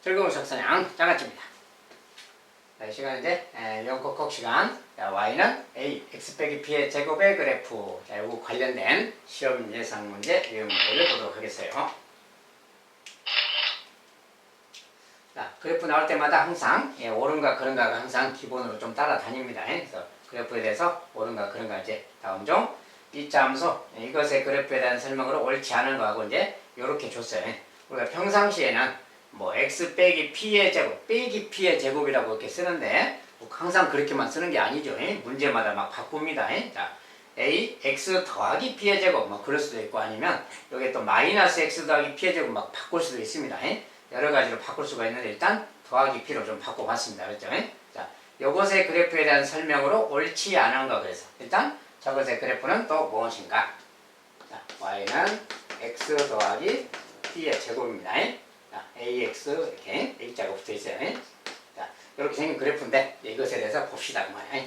즐거운 석선양 장아찌입니다. 이 시간은 이제 영국국 시간. y는 a x 빼기 p의 제곱의 그래프. 자, 요거 관련된 시험 예상 문제 유형 문제를 보도록 하겠어요. 자, 그래프 나올 때마다 항상 옳은가 그른가가 항상 기본으로 좀 따라다닙니다. 그래서 그래프에 대해서 옳은가 그른가 이제 다음 중 이차 함수 이것의 그래프에 대한 설명으로 옳지 않은 거하고 이제 요렇게 줬어요. 우리가 평상시에는 뭐 x 빼기 p의 제곱 빼기 p의 제곱이라고 이렇게 쓰는데 뭐 항상 그렇게만 쓰는 게 아니죠. 문제마다 막 바꿉니다. 자, a x 더하기 p의 제곱 뭐 그럴 수도 있고 아니면 여기 또 마이너스 x 더하기 p의 제곱 막 바꿀 수도 있습니다. 여러 가지로 바꿀 수가 있는데 일단 더하기 p로 좀 바꿔봤습니다. 그렇죠? 자, 요것의 그래프에 대한 설명으로 옳지 않은 거. 그래서 일단 저것의 그래프는 또 무엇인가? 자, y는 x 더하기 p의 제곱입니다. 자, ax 이렇게 a자가 붙어 있어요. 자, 이렇게 생긴 그래프인데 이것에 대해서 봅시다 그 말이야.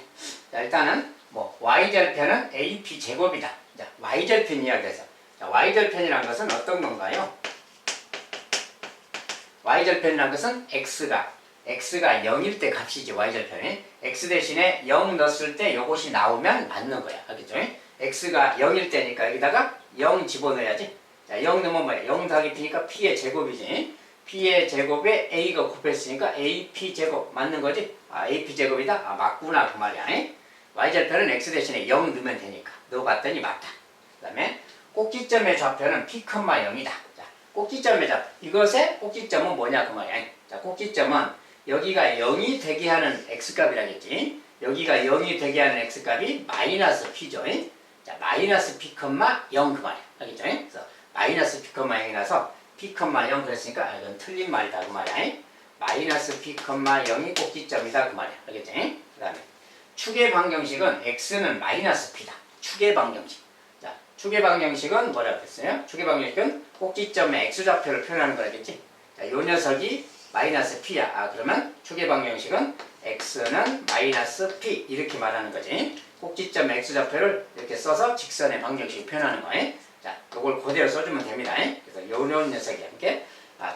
자, 일단은 뭐 y절편은 ap 제곱이다. 자, y절편 이야기해서 자, y절편이란 것은 어떤 건가요? y절편이란 것은 x가 0일 때 값이지. y절편이 x 대신에 0 넣었을 때 요것이 나오면 맞는 거야. 알겠죠? x가 0일 때니까 여기다가 0 집어넣어야지. 자, 0 넣으면 뭐야? 0 더하기 p니까 p의 제곱이지. p의 제곱에 a가 곱했으니까 ap 제곱 맞는 거지? 아, ap 제곱이다? 아, 맞구나 그 말이야. y절편은 x 대신에 0 넣으면 되니까 넣어봤더니 맞다. 그 다음에 꼭지점의 좌표는 p, 0이다. 자, 꼭지점의 좌표 이것의 꼭지점은 뭐냐 그 말이야. 자, 꼭지점은 여기가 0이 되게 하는 x값이라겠지. 여기가 0이 되게 하는 x값이 마이너스 p죠. 자, 마이너스 p, 0 그 말이야. 알겠죠? 그래서 마이너스 p, 0이라서 p, 0 그랬으니까 이건 틀린 말이다 그 말이야. 마이너스 p, 0이 꼭지점이다 그 말이야. 알겠지? 그 다음에 축의 방정식은 x는 마이너스 p다. 축의 방정식. 자, 축의 방정식은 뭐라고 했어요? 축의 방정식은 꼭지점의 x좌표를 표현하는 거겠지. 자, 요 녀석이 마이너스 p야. 아, 그러면 축의 방정식은 x는 마이너스 p 이렇게 말하는 거지. 꼭지점 x좌표를 이렇게 써서 직선의 방정식을 표현하는 거예요. 자, 이걸 그대로 써주면 됩니다. 그래서 요런 녀석이 함께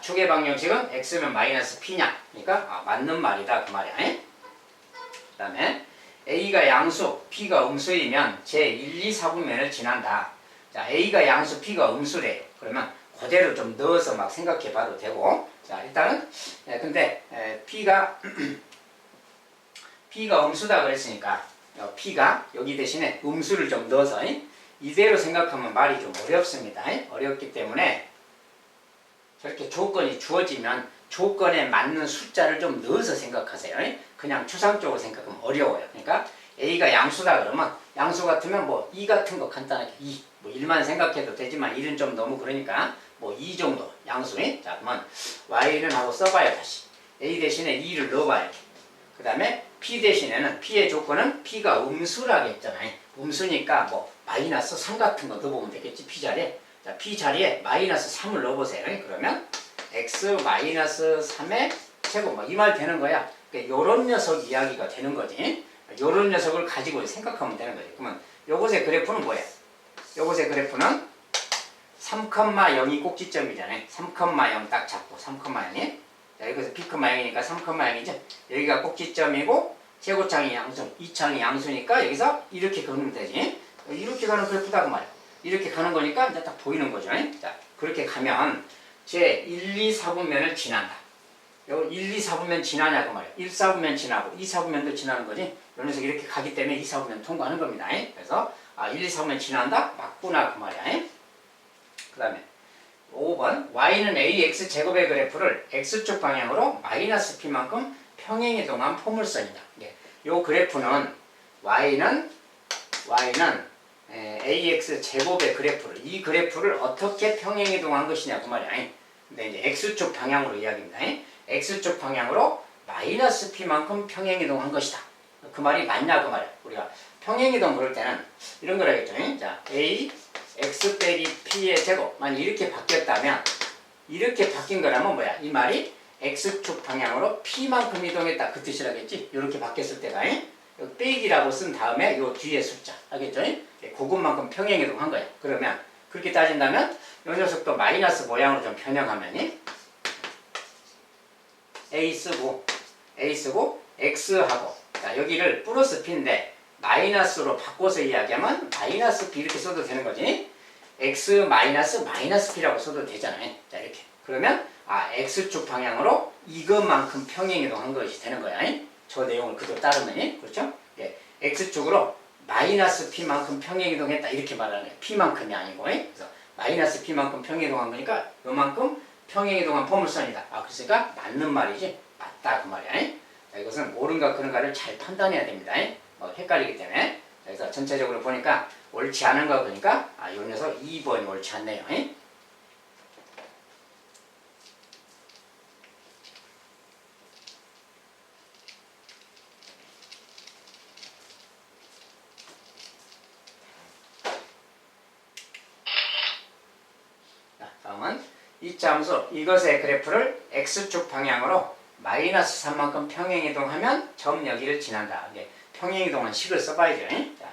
축의 방정식은 x면 마이너스 p냐? 그러니까 맞는 말이다 그 말이야. 그 다음에 a가 양수, p가 음수이면 제 1, 2, 4분면을 지난다. 자, a가 양수, p가 음수래요. 그러면 그대로 좀 넣어서 막 생각해봐도 되고. 자, 일단은 근데 p가 음수다 그랬으니까 p가 여기 대신에 음수를 좀 넣어서 이대로 생각하면 말이 좀 어렵습니다. 어렵기 때문에 저렇게 조건이 주어지면 조건에 맞는 숫자를 좀 넣어서 생각하세요. 그냥 추상적으로 생각하면 어려워요. 그러니까 a가 양수다 그러면 양수 같으면 뭐 2 같은 거 간단하게 2, 뭐 1만 생각해도 되지만 1은 좀 너무 그러니까 뭐 2 정도 양수. 자, 그러면 y는 하고 써봐요. 다시 a 대신에 2를 넣어봐요. 그 다음에 p 대신에는 p의 조건은 p가 음수라고 했잖아요. 음수니까 뭐 마이너스 3 같은 거 넣어보면 되겠지. p 자리에. 자, p 자리에 마이너스 3을 넣어보세요. 그러면 x 마이너스 3의 제곱 뭐 이 말 되는 거야. 그러니까 요런 녀석 이야기가 되는 거지. 요런 녀석을 가지고 생각하면 되는 거지. 그러면 요것의 그래프는 뭐야? 요것의 그래프는 3,0이 꼭지점이잖아요. 3,0 딱 잡고 3,0이. 자, 여기서 p, 0이니까 3,0이죠. 여기가 꼭지점이고 최고창이 양수, 이창이 양수니까 여기서 이렇게 그리면 되지. 이렇게 가는 그래프다 그 말이야. 이렇게 가는 거니까 이제 딱 보이는 거죠. 자, 그렇게 가면 제 1, 2, 4분면을 지난다. 요 1, 2, 4분면 지나냐 그 말이야. 1, 4분면 지나고 2, 4분면도 지나는 거지. 요 녀석 이렇게 가기 때문에 2, 4분면 통과하는 겁니다. 그래서 1, 2, 4분면 지난다? 맞구나 그 말이야. 그 다음에 5번 y는 ax 제곱의 그래프를 x축 방향으로 마이너스 p만큼 평행이동한 포물선이다. 요 그래프는 y는 ax 제곱의 그래프를 이 그래프를 어떻게 평행이동한 것이냐 그 말이야. 근데 이제 x축 방향으로 이야기입니다. x축 방향으로 마이너스 p만큼 평행이동한 것이다. 그 말이 맞냐 그 말이야. 우리가 평행이동 그럴 때는 이런 거라겠죠. 자, a x 빼기 p의 제곱 만약 이렇게 바뀌었다면 이렇게 바뀐 거라면 뭐야? 이 말이 x축 방향으로 p만큼 이동했다 그 뜻이라겠지? 이렇게 바뀌었을 때가 빼기라고 쓴 다음에 요 뒤에 숫자 알겠죠? 그것만큼 평행이동한 거야. 그러면 그렇게 따진다면 이 녀석도 마이너스 모양으로 좀 변형하면 A 쓰고 X하고 자, 여기를 플러스 P인데 마이너스로 바꿔서 이야기하면 마이너스 B 이렇게 써도 되는 거지. X 마이너스 P라고 써도 되잖아요. 자, 이렇게. 그러면 X축 방향으로 이것만큼 평행이동한 것이 되는 거야. 저 내용을 그대로 따르면. 그렇죠? 예. X축으로 마이너스 P만큼 평행이동했다. 이렇게 말하는 거예요. P만큼이 아니고. 그래서 마이너스 P만큼 평행이동한 거니까 요만큼 평행이동한 포물선이다. 그랬으니까 맞는 말이지. 맞다. 그 말이야. 자, 이것은 옳은가 그른가를 잘 판단해야 됩니다. 헷갈리기 때문에. 그래서 전체적으로 보니까 옳지 않은 거 보니까 이 녀석 2번이 옳지 않네요. 다음은 이차 함수 이것의 그래프를 X축 방향으로 마이너스 3만큼 평행이동하면 점 여기를 지난다. 이게 평행이동한 식을 써봐야죠. 자,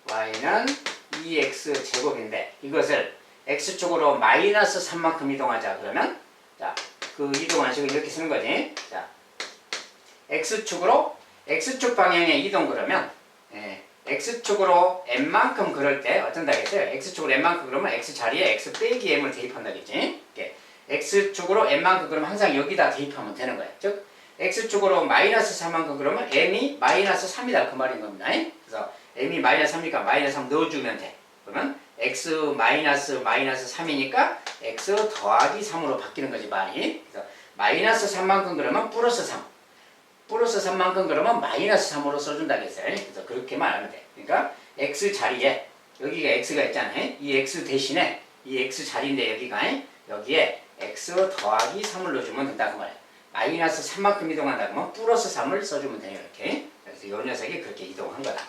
y는 2x 제곱인데 이것을 x축으로 마이너스 3만큼 이동하자. 그러면 자, 그 이동한 식을 이렇게 쓰는 거지. 자, x축 방향의 이동 그러면 x축으로 n만큼 그럴 때 어쩐다겠어요? x축으로 n만큼 그러면 x 자리에 x 빼기 m을 대입한다겠지. x축으로 n만큼 그러면 항상 여기다 대입하면 되는 거예요. 즉 x축으로 마이너스 3만큼 그러면 m이 마이너스 3이다 그 말인 겁니다. 그래서 m이 마이너스 3이니까 마이너스 3 넣어주면 돼. 그러면 x 마이너스 3이니까 x 더하기 3으로 바뀌는 거지 말이. 그래서 마이너스 3만큼 그러면 플러스 3 플러스 3만큼 그러면 마이너스 3으로 써준다 그랬어요. 그래서 그렇게만 하면 돼. 그러니까 x 자리에 여기가 x가 있잖아요. 이 x 대신에 이 x 자리인데 여기에 x 더하기 3을 넣어주면 된다 그 말이야. 마이너스 3만큼 이동한다 그러면 플러스 3을 써주면 돼요. 이렇게. 그래서 이 녀석이 그렇게 이동한 거다.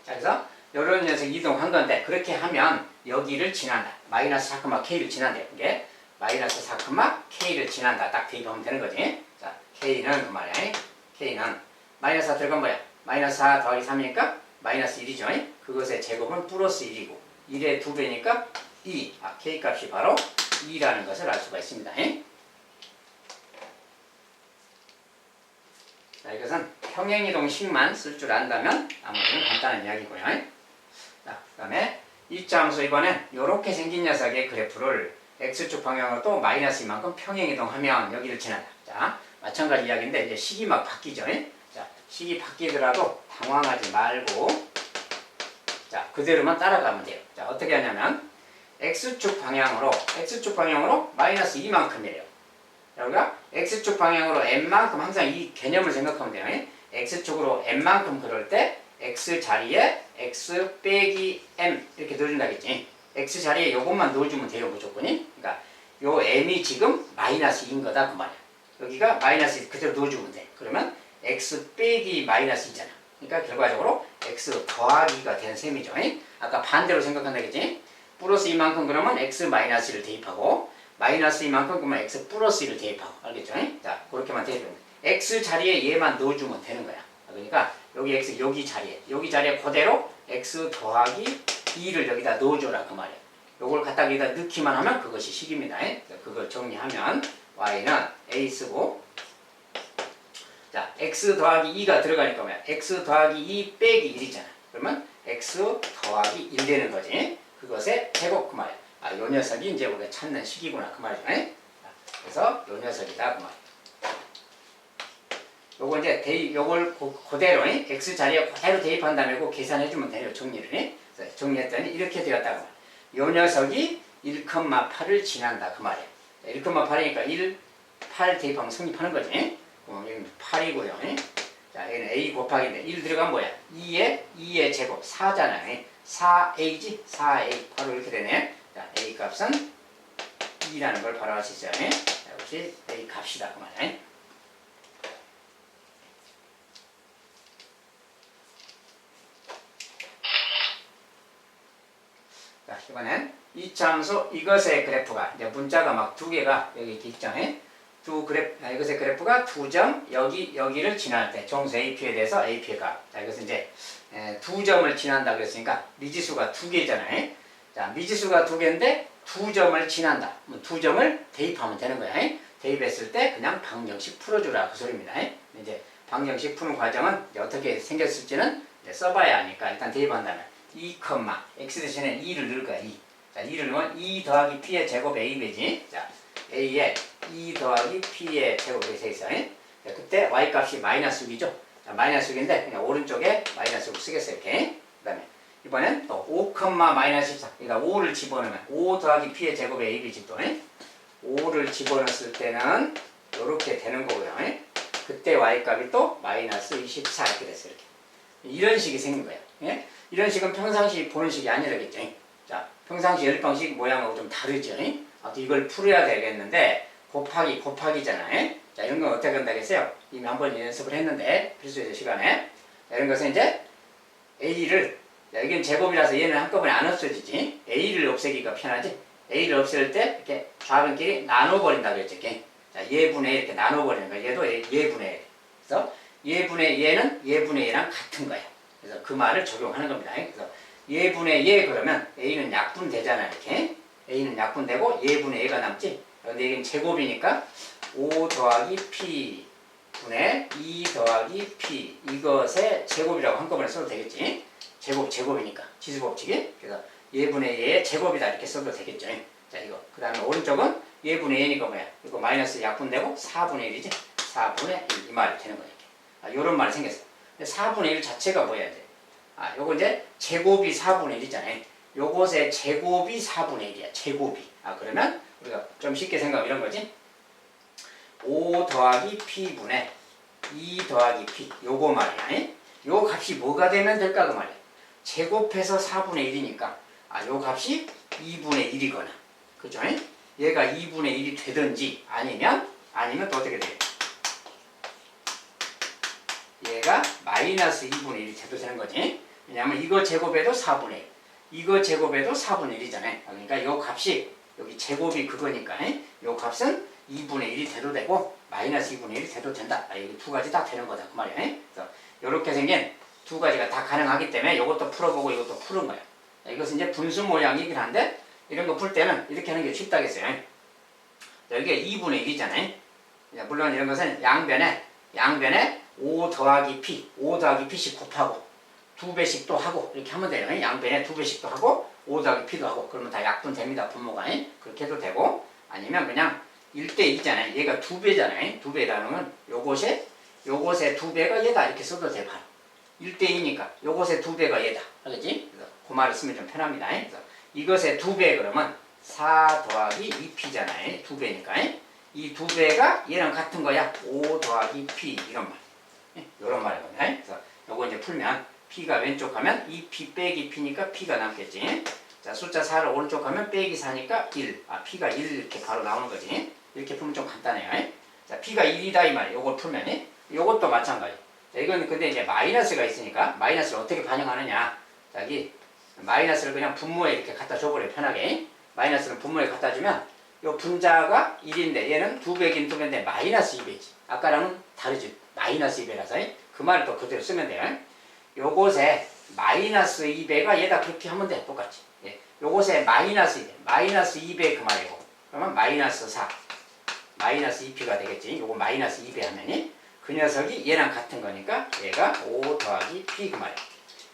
자, 그래서 이런 녀석 이동한 건데 그렇게 하면 여기를 지난다. 마이너스 4,k를 지난대. 이게 마이너스 4,k를 지난다. 딱 대입하면 되는 거지. 자, k는 그 말이야. k는 마이너스 4 들어간 뭐야? 마이너스 4 더하기 3이니까 마이너스 1이죠. 그것의 제곱은 플러스 1이고 1의 2배니까 2. k 값이 바로 2라는 것을 알 수가 있습니다. 자, 이것은 평행이동식만 쓸 줄 안다면 나머지는 간단한 이야기고요. 자, 그 다음에 이차 함수 이번엔 이렇게 생긴 녀석의 그래프를 x축 방향으로 또 마이너스 이만큼 평행이동하면 여기를 지난다. 자, 마찬가지 이야기인데 이제 식이 막 바뀌죠. 자, 식이 바뀌더라도 당황하지 말고 자, 그대로만 따라가면 돼요. 자, 어떻게 하냐면 x축 방향으로 마이너스 2만큼이래요. 여기가 x축 방향으로 n만큼 항상 이 개념을 생각하면 돼요. x축으로 n만큼 그럴 때 x 자리에 x 빼기 m 이렇게 넣어준다겠지. x 자리에 요것만 넣어주면 돼요. 무조건이. 그러니까 요 m이 지금 마이너스 2인 거다 그 말이야. 여기가 마이너스 그대로 넣어주면 돼. 그러면 x 빼기 마이너스 2잖아. 그러니까 결과적으로 x 더하기가 된 셈이죠. 아까 반대로 생각한다겠지. 플러스 2만큼 그러면 x 마이너스 1을 대입하고 마이너스 2만큼 그러면 x 플러스 1을 대입하고 알겠죠? 자, 그렇게만 대입하면 돼. x 자리에 얘만 넣어주면 되는 거야. 그러니까 여기 x 여기 자리에 그대로 x 더하기 2를 여기다 넣어줘라 그 말이야. 요걸 갖다 여기다 넣기만 하면 그것이 식입니다. 그걸 정리하면 y는 a 쓰고 자, x 더하기 2가 들어가니까 뭐야? x 더하기 2 빼기 1이잖아. 그러면 x 더하기 1 되는 거지. 그것의 제곱 그 말이야. 요 녀석이 이제 우리가 찾는 식이구나 그 말이죠. 그래서 요 녀석이다 그 말이야. 요거 이제 요걸 그대로 x 자리에 그대로 대입한 다음에 그 계산해주면 돼요. 정리를. 그래서 정리했더니 이렇게 되었다고 말이야. 요 녀석이 1,8을 지난다 그 말이야. 1,8이니까 1, 8 대입하면 성립하는 거지. 여기는 8이고요. 자, 여기는 a 곱하기인데 1 들어가면 뭐야? 2의 제곱 4잖아요. 4a지? 4a 바로 이렇게 되네. 자, a 값은 2라는 걸 바로 알 수 있어요. 자, 역시 a 값이다 그 말이야. 자, 이번엔 이차 함수 이것의 그래프가 이제 문자가 막 두 개가 여기 이렇게 있죠. 이것의 그래프가 두 점 여기를 지날 때 정수 AP에 대해서 AP의 값. 자, 이것은 이제 두 점을 지난다 그랬으니까 미지수가 두 개잖아요. 자, 미지수가 두 개인데 두 점을 지난다. 두 점을 대입하면 되는 거야. 대입했을 때 그냥 방정식 풀어주라 그 소리입니다. 이제 방정식 푸는 과정은 이제 어떻게 생겼을지는 이제 써봐야 하니까 일단 대입한다면 2, x 대신에 2를 넣을 거야. 2. 자, 2를 넣으면 2 더하기 p의 제곱 a배지. 자, a에 2 더하기 p의 제곱이 돼 있어요. 자, 그때 y 값이 마이너스 6이죠. 자, 마이너스 6인데 그냥 오른쪽에 마이너스 6 쓰겠어요. 이렇게. 그 다음에 이번엔 또 5, 마이너스 14. 그러니까 5를 집어넣으면 5 더하기 p의 제곱의 a배지 또. 5를 집어넣었을 때는 이렇게 되는 거고요. 그때 y값이 또 마이너스 24 이렇게 됐어요. 이렇게. 이런 식이 생긴 거예요. 예? 이런 식은 평상시 보는 식이 아니라겠죠. 자, 평상시 열방식 모양하고 좀 다르죠. 아, 또 이걸 풀어야 되겠는데 곱하기잖아요. 자, 이런 건 어떻게 한다겠어요? 이미 한번 연습을 했는데 필수에서 시간에. 자, 이런 것은 이제 a를, 자, 여기는 제곱이라서 얘는 한꺼번에 안 없어지지. a를 없애기가 편하지. a를 없앨 때 이렇게 좌변끼리 나눠버린다고 했죠. 자, 얘분의 이렇게 나눠버리는 거야. 얘도 얘분의. 그래서 얘는 얘분의 얘랑 같은 거야. 그래서 그 말을 적용하는 겁니다. 그래서 얘분의 얘 그러면 a는 약분되잖아. 이렇게. a는 약분되고 얘분의 얘가 남지. 근데 이건 제곱이니까 5 더하기 p 분의 2 더하기 p 이것의 제곱이라고 한꺼번에 써도 되겠지. 제곱이니까 지수법칙이. 그래서 얘분의 얘의 제곱이다 이렇게 써도 되겠죠. 자, 이거. 그 다음에 오른쪽은 얘분의 얘니까 뭐야? 이거 마이너스 약분되고 4분의 1이지? 4분의 1 이 말이 되는 거야. 이렇게. 아, 요런 말이 생겼어. 4분의 1 자체가 뭐야 이제? 아, 요거 이제 제곱이 4분의 1이잖아요. 요것의 제곱이 4분의 1이야. 제곱이. 아, 그러면 우리가 좀 쉽게 생각하면 이런 거지. 5 더하기 p분의 2 더하기 p. 요거 말이야. 요 값이 뭐가 되면 될까 그 말이야. 제곱해서 4분의 1이니까 아, 요 값이 2분의 1이거나. 그죠? 얘가 2분의 1이 되든지 아니면 또 어떻게 돼? 얘가 마이너스 2분의 1이 돼도 되는 거지. 왜냐하면 이거 제곱해도 4분의 1. 이거 제곱해도 4분의 1이잖아요. 그러니까 이 값이 여기 제곱이 그거니까 이 값은 2분의 1이 돼도 되고 마이너스 2분의 1이 돼도 된다. 이 두 가지 다 되는 거다 그 말이에요. 그래서 이렇게 생긴 두 가지가 다 가능하기 때문에 이것도 풀어보고 이것도 푸는 거예요. 이것은 이제 분수 모양이긴 한데 이런 거 풀 때는 이렇게 하는 게 쉽다겠어요. 여기가 2분의 1이잖아요. 물론 이런 것은 양변에 5 더하기 p, 5 더하기 p씩 곱하고 2배씩 또 하고 이렇게 하면 돼요. 양변에 2배씩 또 하고 5 더하기 p도 하고 그러면 다 약분됩니다. 분모가. 그렇게 해도 되고 아니면 그냥 1대2잖아요. 얘가 2배잖아요. 2배라는 건 요것의 2배가 얘다 이렇게 써도 돼. 바로 1대2니까 요것의 2배가 얘다. 알겠지? 그래서 그 말을 쓰면 좀 편합니다. 그래서 이것의 2배 그러면 4 더하기 2p잖아요. 2배니까. 이 2배가 얘랑 같은 거야. 5 더하기 p 이런 말. 이런 말이거든요. 그래서 요거 이제 풀면 p가 왼쪽 하면 2p 빼기 p니까 p가 남겠지. 자, 숫자 4를 오른쪽 하면 빼기 4니까 1. 아, p가 1 이렇게 바로 나오는 거지. 이렇게 풀면 좀 간단해요. 자, p가 1이다 이 말이에요. 요걸 풀면. 요것도 마찬가지. 자, 이건 근데 이제 마이너스가 있으니까 마이너스를 어떻게 반영하느냐. 자, 여기 마이너스를 그냥 분모에 이렇게 갖다 줘버려요. 편하게. 마이너스를 분모에 갖다 주면 요 분자가 1인데 얘는 2배긴 2배인데 마이너스 2배지. 아까랑은 다르지. 마이너스 2배라서 그 말을 또 그대로 쓰면 돼요. 요것에 마이너스 2배가 얘다 그렇게 하면 돼. 똑같이. 예. 요것에 마이너스 2배 그 말이고 그러면 마이너스 4 마이너스 2p가 되겠지. 요거 마이너스 2배 하면이 그 녀석이 얘랑 같은 거니까 얘가 5 더하기 p 그 말이야.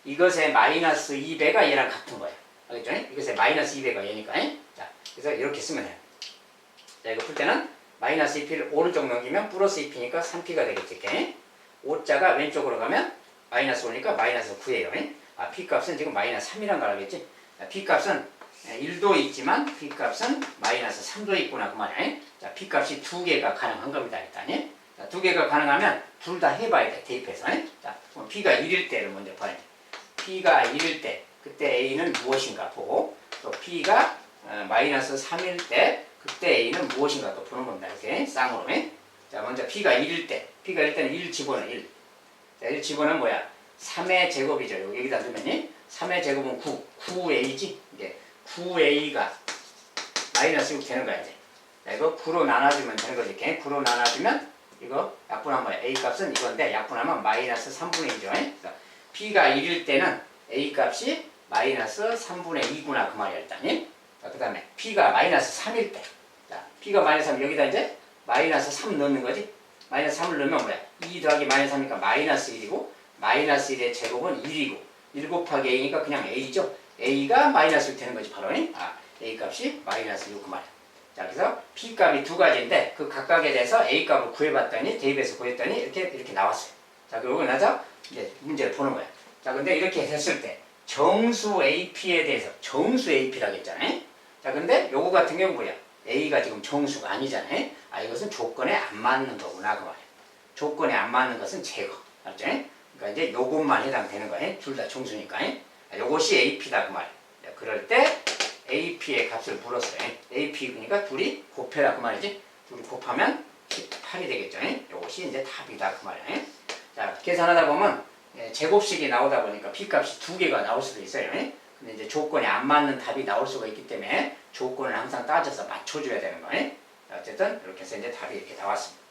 이것의 마이너스 2배가 얘랑 같은 거야. 알겠죠? 이것의 마이너스 2배가 얘니까. 자, 그래서 이렇게 쓰면 돼요. 자, 이거 풀 때는 마이너스 2p를 오른쪽 넘기면 플러스 2p니까 3p가 되겠지. 이렇게. 5자가 왼쪽으로 가면 마이너스 5니까 마이너스 9예요. 아, p값은 지금 마이너스 3이란 걸 알겠지? p값은 1도 있지만 p값은 마이너스 3도 있구나 그 말이야. 자, p값이 두 개가 가능한 겁니다. 일단. 자, 두 개가 가능하면 둘 다 해봐야 돼. 대입해서. 자, 그럼 p가 1일 때를 먼저 봐야 돼. p가 1일 때 그때 a는 무엇인가 보고 또 p가 마이너스 3일 때 그때 a는 무엇인가 또 보는 겁니다. 이렇게 쌍으로. 자, 먼저 p가 1일 때 p가 1일 때는 1 집어넣어. 1. 자, 1 집어넣으면 뭐야? 3의 제곱이죠. 여기다 두면 3의 제곱은 9a지. 이게 9a가 마이너스 6 되는 거야 이제. 자, 이거 9로 나눠주면 되는 거지. 이렇게 9로 나눠주면 이거 약분하면 뭐야? a 값은 이건데 약분하면 마이너스 3분의 2죠. 그러니까 p가 1일 때는 a 값이 마이너스 3분의 2구나 그 말이야 일단. 자, 그 다음에 p가 마이너스 3일 때. 자, p가 마이너스 3 여기다 이제 마이너스 3 넣는 거지. 마이너스 3을 넣으면 뭐야? 2 더하기 마이너스 3이니까 마이너스 1이고 마이너스 1의 제곱은 1이고 1 곱하기 a니까 그냥 a죠. a가 마이너스 1 되는 거지 바로. a 값이 마이너스 6 그 말이야. 자, 그래서 p 값이 두 가지인데 그 각각에 대해서 a 값을 구해봤더니 대입해서 구했더니 이렇게 나왔어요. 자, 그러고 나서 이제 문제를 보는 거야. 자, 근데 이렇게 했을 때 정수 ap에 대해서 정수 ap라고 했잖아요. 자, 근데 요거 같은 경우는 뭐야? a가 지금 정수가 아니잖아요. 이것은 조건에 안 맞는 거구나 그 말이야. 조건에 안 맞는 것은 제거. 알죠? 그러니까 이제 요것만 해당되는 거예요. 둘 다 정수니까. 요것이 ap다 그 말이야. 그럴 때 ap의 값을 물었어요. AP 그러니까 둘이 곱해라 그 말이지. 둘이 곱하면 18이 되겠죠. 요것이 이제 답이다 그 말이야. 자, 계산하다 보면 제곱식이 나오다 보니까 P값이 두 개가 나올 수도 있어요. 근데 이제 조건에 안 맞는 답이 나올 수가 있기 때문에 조건을 항상 따져서 맞춰줘야 되는 거예요. 어쨌든 이렇게 해서 이제 답이 이렇게 나왔습니다.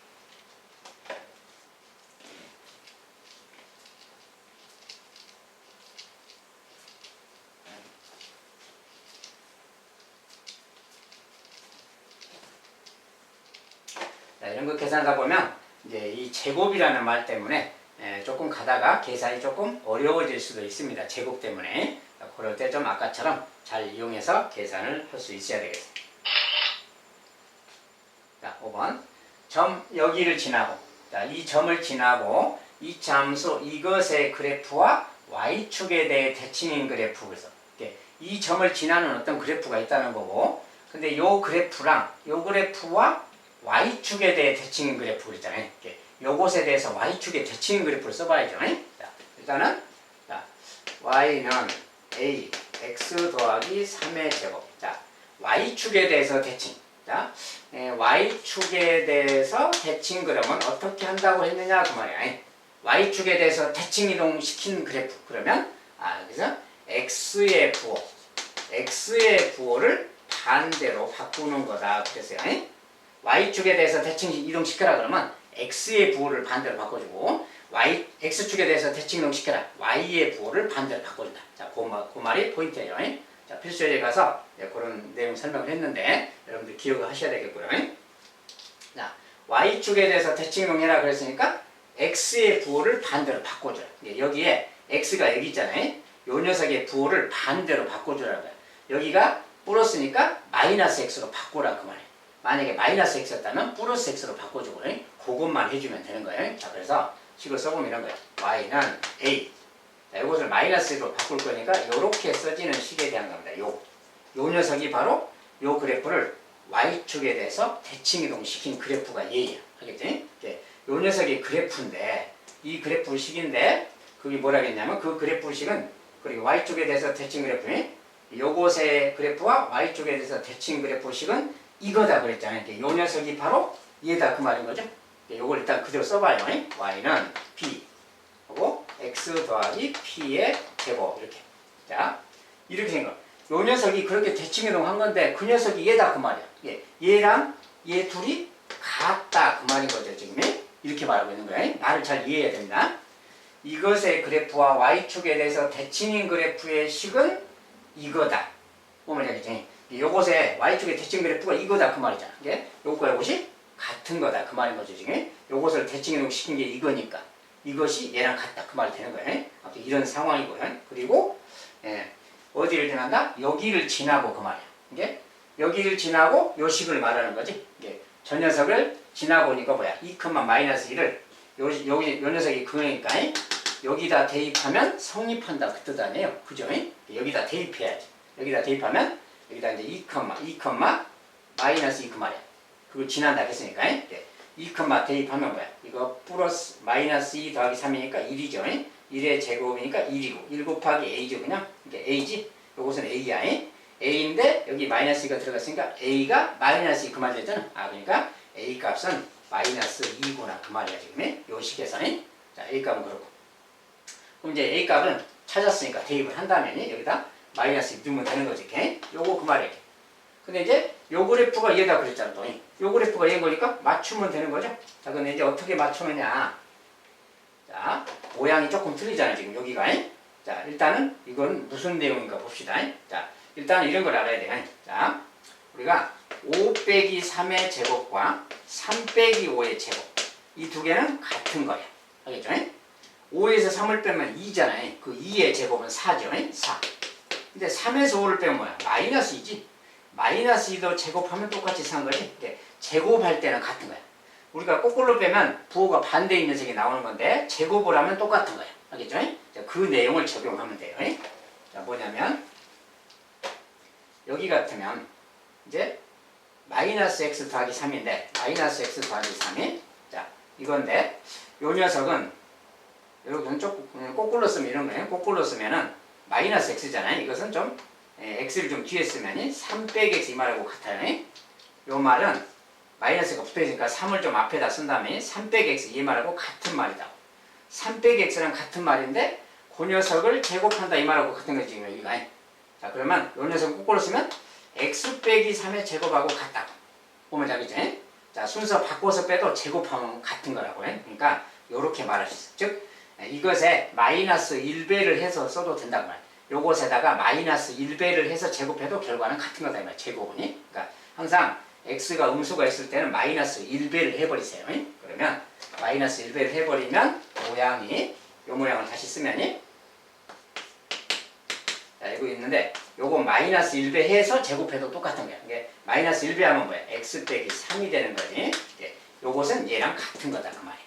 자, 이런 거 계산하다 보면 이제 이 제곱이라는 말 때문에 조금 가다가 계산이 조금 어려워질 수도 있습니다. 제곱 때문에. 그럴 때 좀 아까처럼 잘 이용해서 계산을 할 수 있어야 되겠습니다. 자, 5번. 점 여기를 지나고, 자, 이 점을 지나고 이 함수 이것의 그래프와 y축에 대해 대칭인 그래프. 그래서 이 점을 지나는 어떤 그래프가 있다는 거고, 근데 요 그래프랑 요 그래프와 y축에 대해 대칭인 그래프 있잖아요. 요것에 대해서 y축의 대칭인 그래프를 써봐야죠. 자, 일단은 자, y는 a x 더하기 3의 제곱. 자, y축에 대해서 대칭. 자, y축에 대해서 대칭 그러면 어떻게 한다고 했느냐 그 말이야. y축에 대해서 대칭 이동시킨 그래프. 그러면 그래서 x의 부호를 반대로 바꾸는 거다 그랬어요. y축에 대해서 대칭 이동시켜라 그러면 x의 부호를 반대로 바꿔주고 x축에 대해서 대칭 이동시켜라 y의 부호를 반대로 바꿔준다. 자, 그 말이 포인트예요. 자, 필수예제 가서 그런 내용 설명을 했는데 여러분들 기억을 하셔야 되겠고요. 자, y축에 대해서 대칭 이동해라 그랬으니까 x의 부호를 반대로 바꿔줘요. 여기에 x가 여기 있잖아요. 요 녀석의 부호를 반대로 바꿔주라고요. 여기가 플러스니까 마이너스 x로 바꾸라 그 말이에요. 만약에 마이너스 x였다면 플러스 x로 바꿔주고 그것만 해주면 되는 거예요. 자, 그래서 식을 써보면 이런 거예요. y는 a. 자, 이것을 마이너스로 바꿀 거니까 이렇게 써지는 식에 대한 겁니다. 요 녀석이 바로 요 그래프를 y축에 대해서 대칭이동 시킨 그래프가 얘야. 알겠죠? 요 녀석이 그래프인데 이 그래프식인데 그게 뭐라겠냐면 그 그래프식은 그리고 y축에 대해서 대칭 그래프에 요것의 그래프와 y축에 대해서 대칭 그래프식은 이거다 그랬잖아요. 요 녀석이 바로 얘다 그 말인 거죠. 요걸 일단 그대로 써봐요. y는 b 하고 x 더하기 p의 제곱 이렇게. 자, 이렇게 생각. 요 녀석이 그렇게 대칭이동한 건데 그 녀석이 얘다 그 말이야. 얘랑 얘 둘이 같다 그 말인 거죠 지금. 이렇게 말하고 있는 거예요. 말을 잘 이해해야 됩니다. 이것의 그래프와 y축에 대해서 대칭인 그래프의 식은 이거다. 뭐만 얘기했지? 요것의 y축의 대칭 그래프가 이거다 그 말이잖아. 요것과 요것이 같은 거다 그 말인 거죠 지금. 요것을 대칭 시킨 게 이거니까 이것이 얘랑 같다 그 말이 되는 거예요. 아무튼 이런 상황이고요. 그리고 어디를 지난다? 여기를 지나고 그 말이야. 여기를 지나고 요 식을 말하는 거지. 저 녀석을 지나고 오니까 뭐야? 2, 마이너스 1을 요 녀석이 그거니까 여기다 대입하면 성립한다 그 뜻 아니에요. 그죠? 여기다 대입해야지. 여기다 대입하면 여기다 이제 2, 마이너스 2 말이야. 그걸 지난다 했으니까 2, 대입하면 뭐야? 이거 플러스 마이너스 2 더하기 3이니까 1이죠. 1의 제곱이니까 1이고 1 곱하기 a죠 그냥. 이게 a지. 요것은 a야. a인데 여기 마이너스 2가 들어갔으니까 a가 마이너스 2 그 말 됐잖아. 그러니까 a 값은 마이너스 2구나 그 말이야 지금. 요 식에서는. 자, a 값은 그렇고. 그럼 이제 a 값은 찾았으니까 대입을 한다면 여기다 마이너스 2 넣으면 되는 거지. 요거 그 말이야. 근데 이제 요 그래프가 얘다 그랬잖아 또. 요 그래프가 얘인 거니까 맞추면 되는 거죠. 자, 근데 이제 어떻게 맞추느냐. 자, 모양이 조금 틀리잖아요 지금 여기가. 자, 일단은 이건 무슨 내용인가 봅시다. 자, 일단 이런 걸 알아야 돼. 자, 우리가 5 빼기 3의 제곱과 3 빼기 5의 제곱 이 두 개는 같은 거야. 알겠죠? 5에서 3을 빼면 2잖아요. 그 2의 제곱은 4죠. 4. 근데 3에서 5를 빼면 뭐야? 마이너스 2지. 마이너스 2도 제곱하면 똑같이 산 거지. 근데 제곱할 때는 같은 거야. 우리가 거꾸로 빼면 부호가 반대 있는 색이 나오는 건데 제곱을 하면 똑같은 거야. 알겠죠? 자, 그 내용을 적용하면 돼요. 자, 뭐냐면 여기 같으면 이제 마이너스 x 더하기 3인데 마이너스 x 더하기 3이 자 이건데 요 녀석은 여러분 조금 거꾸로 쓰면 이런 거예요. 거꾸로 쓰면은 마이너스 x잖아요. 이것은 좀 x를 좀 뒤에 쓰면 3 빼기 x 이 말하고 같아요. 요 말은 마이너스가 붙어있으니까 3을 좀 앞에다 쓴 다음에 3 빼기 x 이 말하고 같은 말이다. 3 빼기 x랑 같은 말인데 그 녀석을 제곱한다 이 말하고 같은 거지 지금 여기가. 자 그러면 요 녀석 거꾸로 쓰면 x 빼기 3의 제곱하고 같다고 보면 되겠지? 자 순서 바꿔서 빼도 제곱하면 같은 거라고 해. 그러니까 요렇게 말할 수 있어. 즉 이것에 마이너스 1배를 해서 써도 된다고 말이야. 요것에다가 마이너스 1배를 해서 제곱해도 결과는 같은 거다 이 말이야. 제곱은이. 그러니까 항상 x가 음수가 있을 때는 마이너스 1배를 해버리세요. 그러면 마이너스 1배를 해버리면 모양이 요 모양을 다시 쓰면 자, 이거 있는데 요거 마이너스 1배 해서 제곱해도 똑같은 거야. 이게 마이너스 1배 하면 뭐야? x 빼기 3이 되는 거지. 요것은 얘랑 같은 거다 그 말이야.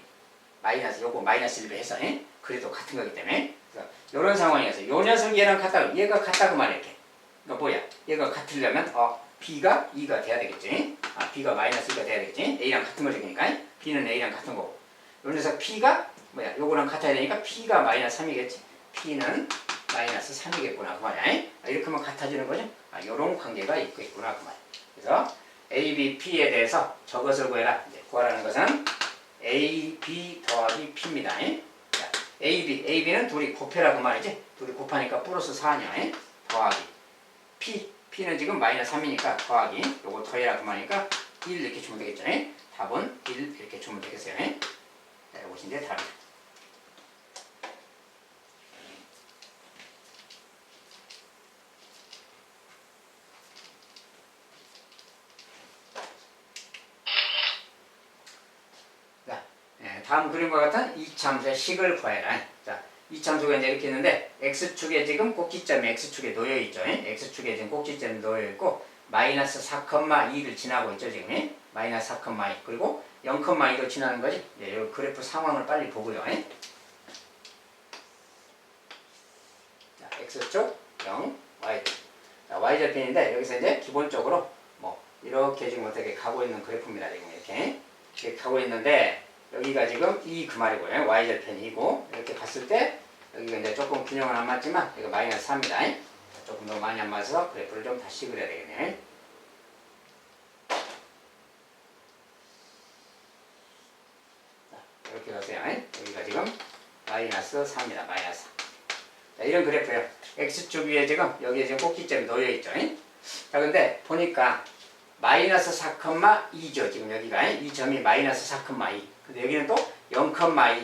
마이너스 요거 마이너스 1배 해서 그래도 같은 거기 때문에 그래서 요런 상황에서 요 녀석 얘랑 같다 얘가 같다 그 말이야. 이렇게. 그러니까 뭐야? 얘가 같으려면 b가 2가 돼야 되겠지. b가 마이너스 2가 돼야 되겠지. a랑 같은 거지 그러니까 b는 a랑 같은 거고 요 녀석 p가 뭐야? 요거랑 같아야 되니까 p가 마이너스 3이겠지. p는 마이너스 3이겠구나 그 말이야. 이렇게 하면 같아지는 거죠. 요런 관계가 있구나 그 말이야. 그래서 a, b, p에 대해서 저것을 구해라. 이제 구하라는 것은 a, b 더하기 p입니다. 자, a, b는 둘이 곱해라 그 말이지. 둘이 곱하니까 플러스 4냐. 더하기 p는 지금 마이너스 3이니까 더하기 요거 더해라 그 말이니까 1 이렇게 주면 되겠죠. 답은 1 이렇게 주면 되겠어요. 자, 요것이 이제 답이다. 다음 그림과 같은 이참수의 식을 구해라. 자, 이참수가 이제 이렇게 있는데 x축에 지금 꼭지점이 x축에 놓여 있죠. x축에 지금 꼭지점이 놓여 있고 마이너스 4,2를 지나고 있죠 지금. 마이너스 4,2 그리고 0,2도 지나는 거지. 이 그래프 상황을 빨리 보고요. 자, x축 0, y축. 자, y절편인데 여기서 이제 기본적으로 뭐 이렇게 지금 어떻게 가고 있는 그래프입니다. 지금 이렇게 가고 있는데. 여기가 지금 그 말이고요. y절편이고 이렇게 봤을 때 여기가 이제 조금 균형은 안 맞지만 이거 마이너스 4입니다. 조금 너무 많이 안 맞아서 그래프를 좀 다시 그려야 되겠네요. 자, 이렇게 가세요. 여기가 지금 마이너스 4입니다. 마이너스 4. 자, 이런 그래프예요. x축 위에 지금 여기에 지금 꼭지점이 놓여 있죠. 자, 근데 보니까 마이너스 4,2죠. 지금 여기가 이 점이 마이너스 4,2. 근데 여기는 또 0,2.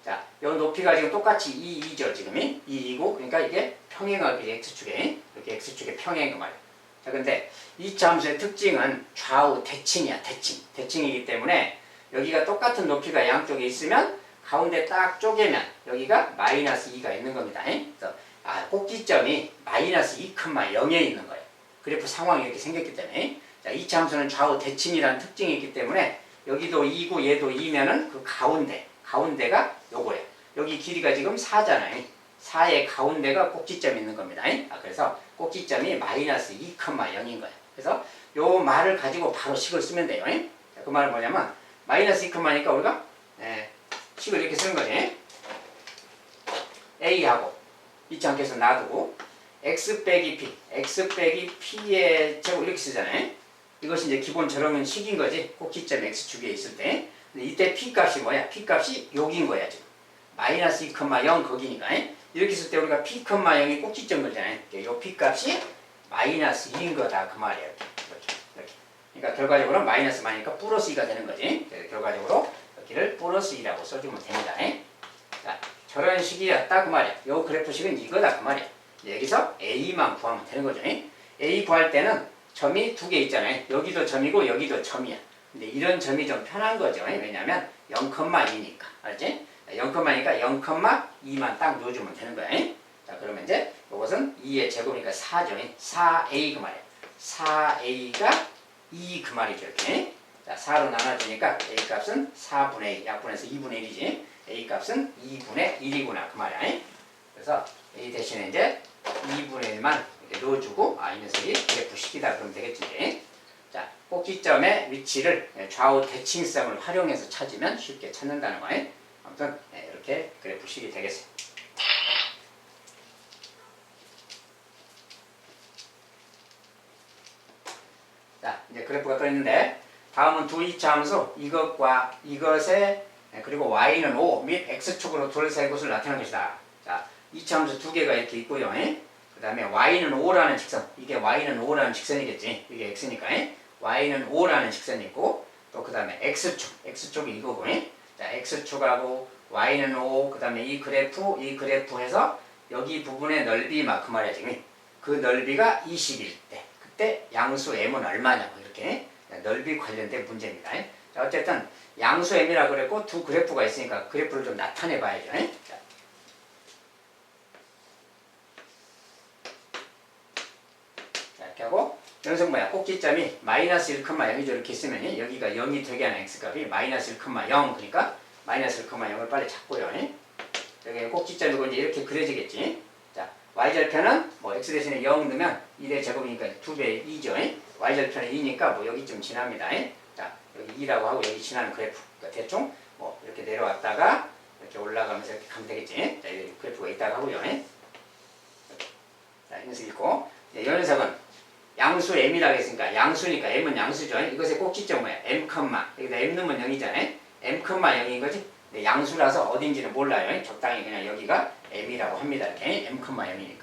자, 요 높이가 지금 똑같이 2죠. 지금이 2이고 그러니까 이게 평행하게 x축에 이렇게 x축에 평행인 말이에요. 자, 근데 이 함수의 특징은 좌우 대칭이야. 대칭이기 때문에 여기가 똑같은 높이가 양쪽에 있으면 가운데 딱 쪼개면 여기가 마이너스 2가 있는 겁니다. 그래서 꼭지점이 마이너스 2,0에 있는 거예요. 그래프 상황이 이렇게 생겼기 때문에 자, 이차 함수는 좌우 대칭이라는 특징이 있기 때문에 여기도 2고 얘도 2면은 그 가운데가 요거예요. 여기 길이가 지금 4잖아요. 4의 가운데가 꼭지점이 있는 겁니다. 그래서 꼭지점이 마이너스 2,0인 거예요. 그래서 요 말을 가지고 바로 식을 쓰면 돼요. 자, 그 말은 뭐냐면 마이너스 2,0이니까 우리가 식을 이렇게 쓰는 거지. A하고 이차함께서 놔두고 x 빼기 p의 제곱 이렇게 쓰잖아요. 이것이 이제 기본 저런 식인 거지. 꼭지점 x축에 있을 때. 근데 이때 p 값이 뭐야? p 값이 여기인 거야 지금. 마이너스 2,0 거기니까. 이렇게 있을 때 우리가 p,0이 꼭지점 거잖아요. 이 p 값이 마이너스 2인 거다 그 말이에요. 이렇게. 그러니까 결과적으로 마이너스 많으니까 플러스 2가 되는 거지. 그래서 결과적으로 여기를 플러스 2라고 써주면 됩니다. 자, 저런 식이었다 그 말이야. 요 그래프식은 이거다 그 말이야. 여기서 a만 구하면 되는 거죠. a 구할 때는 점이 두 개 있잖아요. 여기도 점이고 여기도 점이야. 근데 이런 점이 좀 편한 거죠. 왜냐면 0,2니까. 알지? 0,2니까 0,2만 딱 넣어주면 되는 거야. 자, 그러면 이제 이것은 2의 제곱이니까 4죠. 4a 그 말이야. 4a가 2 그 말이죠. 이렇게. 자, 4로 나눠주니까 a 값은 4분의 1. 약분해서 2분의 1이지. a 값은 2분의 1이구나. 그 말이야. 그래서 a 대신에 이제 2분의 1만 이렇게 넣어주고, 이 녀석이 그래프식이다. 그러면 되겠지. 자, 꼭지점의 위치를 좌우 대칭성을 활용해서 찾으면 쉽게 찾는다는 거예요. 아무튼 이렇게 그래프식이 되겠어요. 자, 이제 그래프가 떠 있는데 다음은 두 이차 함수 이것과 이것의 그리고 y는 5 및 x축으로 둘러싼 곳을 나타낸 것이다. 자, 이차 함수 두 개가 이렇게 있고요. 그 다음에 y는 5라는 직선, 이게 y는 5라는 직선이겠지. 이게 x니까 y는 5라는 직선이 있고, 또 그 다음에 x축이 이거고, 자, x축하고 y는 5, 그 다음에 이 그래프에서 여기 부분의 넓이만큼 말이야 지금. 그 넓이가 20일 때, 그때 양수 m은 얼마냐고 이렇게 넓이 관련된 문제입니다. 자, 어쨌든 양수 m이라고 그랬고 두 그래프가 있으니까 그래프를 좀 나타내 봐야죠. 자, 이렇게 하고 연속 뭐야? 꼭지점이 마이너스 1,0 이렇게 있으면 여기가 0이 되게 하는 x값이 마이너스 1,0 그러니까 마이너스 1,0을 빨리 잡고요. 여기 꼭지점이고 이제 이렇게 그려지겠지. 자, y절편은 뭐 x 대신에 0 넣으면 1의 제곱이니까 2배 2죠. y절편은 2니까 뭐 여기쯤 지납니다. 자, 여기 2라고 하고 여기 지나는 그래프. 그러니까 대충 뭐 이렇게 내려왔다가 이렇게 올라가면서 이렇게 가면 되겠지. 자, 여기 그래프가 있다고 하고요. 자, 이 녀석 있고 이 녀석은 양수 m이라고 했으니까 양수니까 m은 양수죠. 이것의 꼭지점 뭐야? m, 여기다 m 넣으면 0이잖아요. m, 0인 거지. 근데 양수라서 어딘지는 몰라요. 적당히 그냥 여기가 m이라고 합니다. 이렇게 m, 0이니까.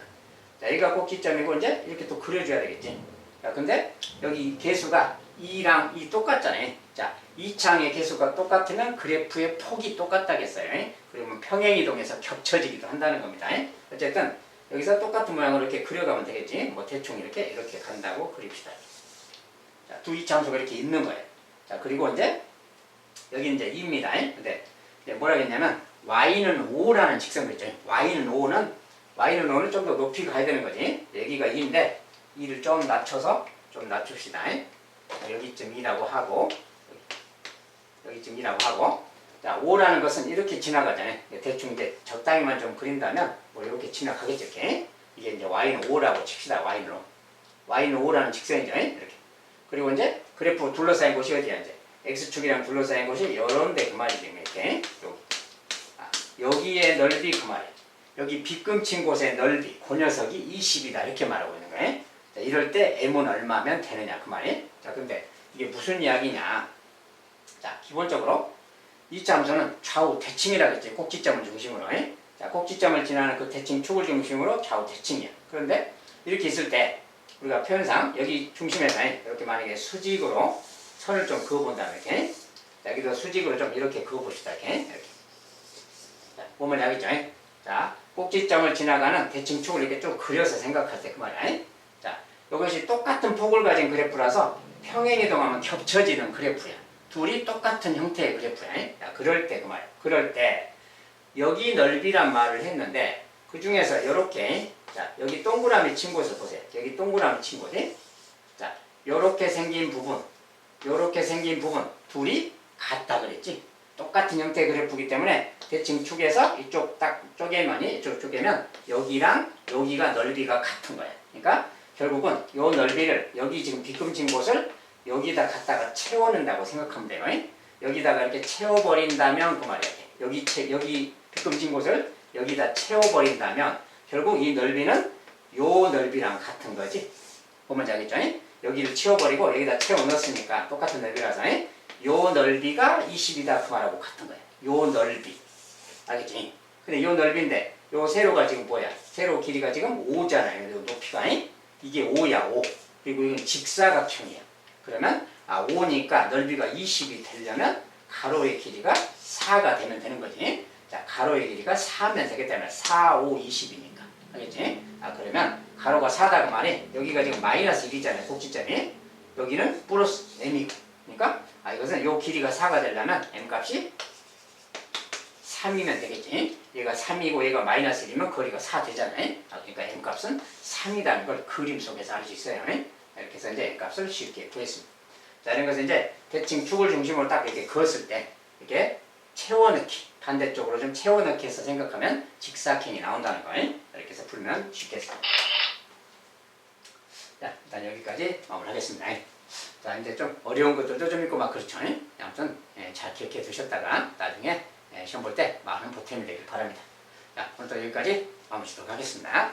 자, 여기가 꼭지점이고 이제 이렇게 또 그려줘야 되겠지. 자, 근데 여기 개수가 2랑 2 똑같잖아요. 자, 이 창의 개수가 똑같으면 그래프의 폭이 똑같다겠어요. 그러면 평행이동해서 겹쳐지기도 한다는 겁니다. 어쨌든 여기서 똑같은 모양으로 이렇게 그려가면 되겠지. 뭐 대충 이렇게 간다고 그립시다. 자, 두 이차함수가 이렇게 있는 거예요. 자, 그리고 이제 여기 이제 2입니다. 근데 뭐라 했냐면 y는 5라는 직선 그랬죠. y는 5는 좀 더 높이 가야 되는 거지. 여기가 2인데 2를 좀 낮춰서 좀 낮춥시다. 여기쯤 2라고 하고 여기쯤 2라고 하고 자, 5라는 것은 이렇게 지나가잖아요. 대충 이제 적당히만 좀 그린다면 뭐 이렇게 지나가겠죠. 이렇게. 이게 이제 y는 5라고 칩시다. y는 5. y는 5라는 직선이죠. 이렇게. 그리고 이제 그래프 둘러싸인 곳이 어디야 이제 x축이랑 둘러싸인 곳이 이런데 그 말이죠. 이렇게 여기. 여기의 넓이 그 말이에요. 여기 빗금친 곳의 넓이 그 녀석이 20이다 이렇게 말하고 있는 거예요. 자, 이럴 때 m은 얼마면 되느냐 그 말이에요. 자, 근데 이게 무슨 이야기냐? 자, 기본적으로 이차 함수는 좌우 대칭이라고 했지. 꼭지점을 중심으로. 자, 꼭지점을 지나는 그 대칭축을 중심으로 좌우 대칭이야. 그런데 이렇게 있을 때 우리가 표현상 여기 중심에서 이렇게 만약에 수직으로 선을 좀 그어본다면 이렇게 자, 여기도 수직으로 좀 이렇게 그어봅시다. 이렇게. 자, 보면 여기죠. 자, 꼭지점을 지나가는 대칭축을 이렇게 좀 그려서 생각할 때 그 말이야. 자, 이것이 똑같은 폭을 가진 그래프라서 평행이동하면 겹쳐지는 그래프야. 둘이 똑같은 형태의 그래프야. 자, 그럴 때 그 말이야. 그럴 때 여기 넓이란 말을 했는데 그 중에서 이렇게 자, 여기 동그라미 친 곳을 보세요. 여기 동그라미 친 곳에 자, 요렇게 생긴 부분 둘이 같다 그랬지. 똑같은 형태의 그래프이기 때문에 대칭 축에서 이쪽 딱 쪼개면이 이쪽 쪼개면 여기랑 여기가 넓이가 같은 거야. 그러니까 결국은 요 넓이를 여기 지금 빗금친 곳을 여기다 갖다가 채워낸다고 생각하면 돼요. 여기다가 이렇게 채워버린다면 그 말이야. 여기 빗금친 곳을 여기다 채워버린다면 결국 이 넓이는 요 넓이랑 같은 거지. 보면 알겠죠? 여기를 채워버리고 여기다 채워 넣었으니까 똑같은 넓이라서 요 넓이가 20이다 그 말하고 같은 거야. 요 넓이. 알겠지? 근데 요 넓이인데 요 세로가 지금 뭐야? 세로 길이가 지금 5잖아요. 요 높이가. 이게 5야 5. 그리고 이건 직사각형이야. 그러면 5니까 넓이가 20이 되려면 가로의 길이가 4가 되면 되는 거지. 자, 가로의 길이가 4면 되기 때문에 4, 5, 20이니까. 알겠지? 그러면 가로가 4다고 말해. 여기가 지금 마이너스 1이잖아요. 꼭지점이. 여기는 플러스 m이고. 그러니까 이것은 요 길이가 4가 되려면 m값이 3이면 되겠지. 얘가 3이고 얘가 마이너스 1이면 거리가 4 되잖아요. 그러니까 m값은 3이라는 걸 그림 속에서 알 수 있어요. 이렇게 해서 이제 m값을 쉽게 구했습니다. 자, 이런 것은 이제 대칭 축을 중심으로 딱 이렇게 그었을 때 이렇게 채워넣기, 반대쪽으로 좀 채워넣기 해서 생각하면 직사각형이 나온다는 거예요. 이렇게 해서 풀면 쉽겠습니다. 자, 일단 여기까지 마무리하겠습니다. 자, 이제 좀 어려운 것들도 좀 있고 막 그렇죠. 아무튼 잘 기억해 두셨다가 나중에 시험 볼 때 많은 보탬이 되길 바랍니다. 자, 오늘도 여기까지 마무리 짓도록 하겠습니다.